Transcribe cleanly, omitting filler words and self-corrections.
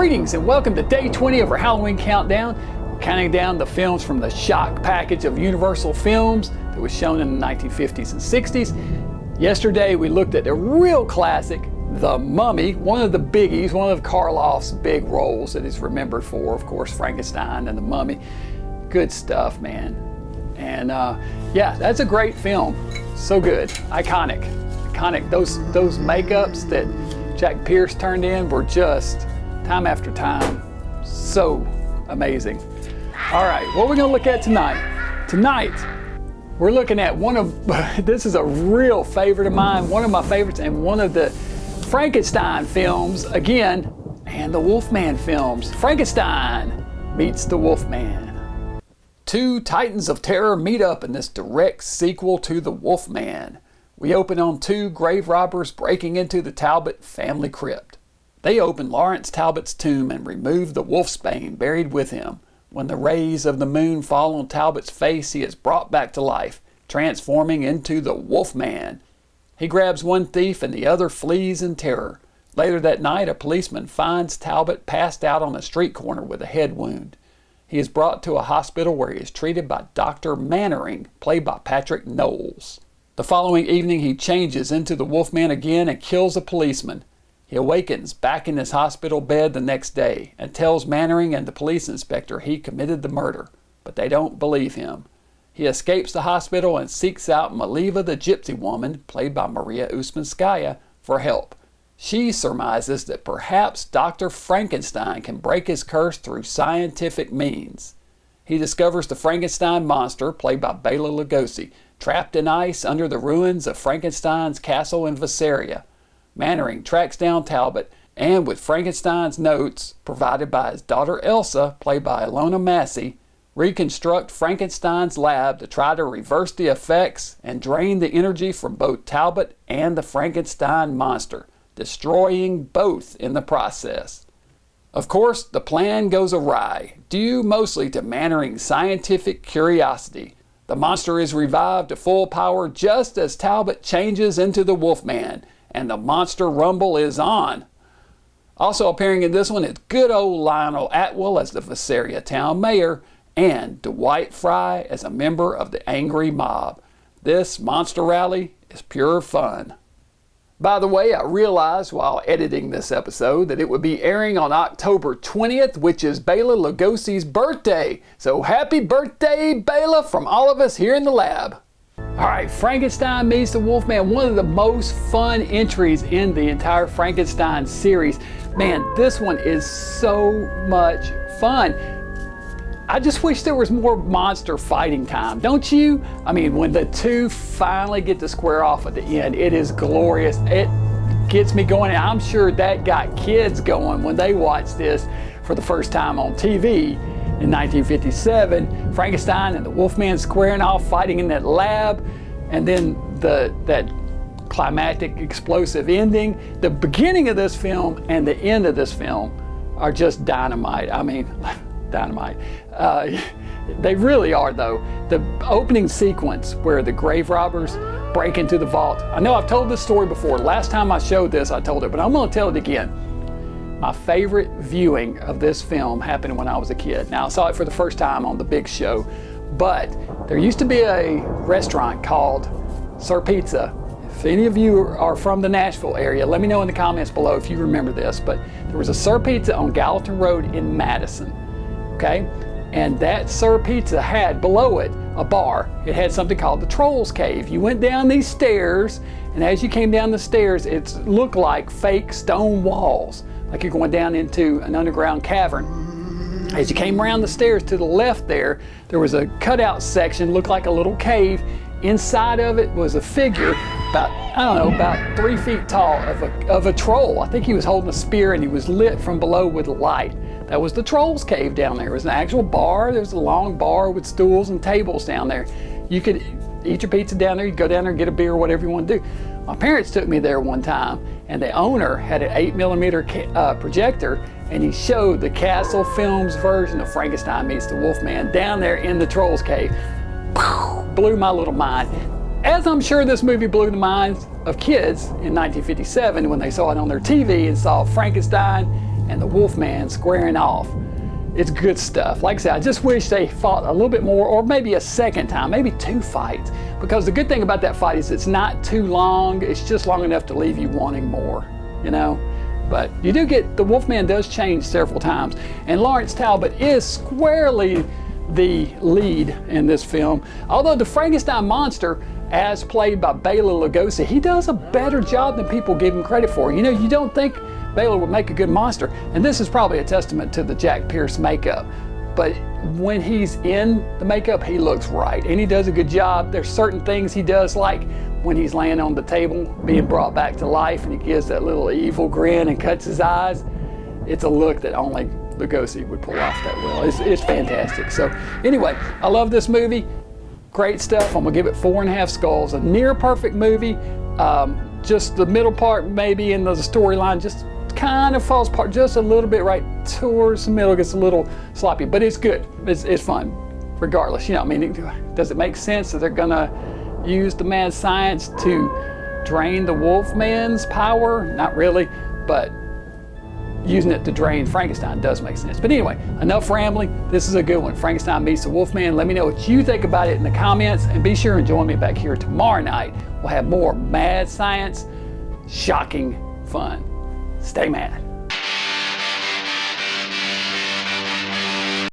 Greetings and welcome to day 20 of our Halloween countdown, counting down the films from the shock package of Universal films that was shown in the 1950s and 60s. Yesterday we looked at a real classic, The Mummy, one of the biggies, one of Karloff's big roles that he's remembered for, of course, Frankenstein and The Mummy. Good stuff, man. And yeah, that's a great film. So good, iconic. Those makeups that Jack Pierce turned in were just, time after time, so amazing. All right, what are we gonna look at tonight? Tonight, we're looking at one of, this is a real favorite of mine, one of my favorites, and one of the Frankenstein films, again, and the Wolfman films. Frankenstein Meets the Wolfman. Two titans of terror meet up in this direct sequel to the Wolfman. We open on two grave robbers breaking into the Talbot family crypt. They open Lawrence Talbot's tomb and remove the wolfsbane buried with him. When the rays of the moon fall on Talbot's face, he is brought back to life, transforming into the Wolfman. He grabs one thief and the other flees in terror. Later that night, a policeman finds Talbot passed out on a street corner with a head wound. He is brought to a hospital where he is treated by Dr. Mannering, played by Patrick Knowles. The following evening, he changes into the Wolfman again and kills a policeman. He awakens back in his hospital bed the next day and tells Mannering and the police inspector he committed the murder, but they don't believe him. He escapes the hospital and seeks out Maliva the gypsy woman, played by Maria Usmanskaya, for help. She surmises that perhaps Dr. Frankenstein can break his curse through scientific means. He discovers the Frankenstein monster, played by Bela Lugosi, trapped in ice under the ruins of Frankenstein's castle in Visaria. Mannering tracks down Talbot and, with Frankenstein's notes, provided by his daughter Elsa, played by Ilona Massey, reconstruct Frankenstein's lab to try to reverse the effects and drain the energy from both Talbot and the Frankenstein monster, destroying both in the process. Of course, the plan goes awry, due mostly to Mannering's scientific curiosity. The monster is revived to full power just as Talbot changes into the Wolfman, and the monster rumble is on. Also appearing in this one is good old Lionel Atwill as the Visaria town mayor, and Dwight Fry as a member of the angry mob. This monster rally is pure fun. By the way, I realized while editing this episode that it would be airing on October 20th, which is Bela Lugosi's birthday. So happy birthday, Bela, from all of us here in the lab. All right, Frankenstein Meets the Wolfman, one of the most fun entries in the entire Frankenstein series. Man, this one is so much fun. I just wish there was more monster fighting time, don't you? I mean, when the two finally get to square off at the end, it is glorious. It gets me going, and I'm sure that got kids going when they watched this for the first time on TV in 1957. Frankenstein and the Wolfman squaring off, fighting in that lab, and then that climactic, explosive ending. The beginning of this film and the end of this film are just dynamite. I mean, dynamite. They really are, though. The opening sequence where the grave robbers break into the vault. I know I've told this story before. Last time I showed this, I told it, but I'm going to tell it again. My favorite viewing of this film happened when I was a kid. Now, I saw it for the first time on the big show, but there used to be a restaurant called Sir Pizza. If any of you are from the Nashville area, let me know in the comments below if you remember this, but there was a Sir Pizza on Gallatin Road in Madison. Okay, and that Sir Pizza had below it a bar. It had something called the Troll's Cave. You went down these stairs, and as you came down the stairs, it looked like fake stone walls, like you're going down into an underground cavern. As you came around the stairs to the left there was a cutout section, looked like a little cave. Inside of it was a figure about, I don't know, about 3 feet tall of a troll. I think he was holding a spear and he was lit from below with light. That was the Troll's Cave down there. It was an actual bar. There was a long bar with stools and tables down there. You could eat your pizza down there. You'd go down there and get a beer or whatever you want to do. My parents took me there one time, and the owner had an 8mm projector, and he showed the Castle Films version of Frankenstein Meets the Wolfman down there in the Troll's Cave. Blew my little mind. As I'm sure this movie blew the minds of kids in 1957 when they saw it on their TV and saw Frankenstein and the Wolfman squaring off. It's good stuff. Like I said, I just wish they fought a little bit more, or maybe a second time, maybe 2 fights. Because the good thing about that fight is it's not too long. It's just long enough to leave you wanting more, you know? But you do get, the Wolfman does change several times. And Lawrence Talbot is squarely the lead in this film. Although the Frankenstein monster, as played by Bela Lugosi, he does a better job than people give him credit for. You know, you don't think Bela would make a good monster, and this is probably a testament to the Jack Pierce makeup, but when he's in the makeup, he looks right, and he does a good job. There's certain things he does, like when he's laying on the table being brought back to life and he gives that little evil grin and cuts his eyes. It's a look that only Lugosi would pull off that well. It's fantastic. So anyway, I love this movie. Great stuff. I'm gonna give it 4.5 skulls. A near perfect movie. Just the middle part maybe in the storyline just kind of falls apart just a little bit right towards the middle, gets a little sloppy, but it's good. It's fun regardless. You know, I mean, does it make sense that they're gonna use the mad science to drain the Wolfman's power? Not really, but using it to drain Frankenstein does make sense. But anyway, enough rambling. This is a good one. Frankenstein Meets the Wolfman. Let me know what you think about it in the comments, and be sure and join me back here tomorrow night. We'll have more mad science, shocking fun. Stay mad.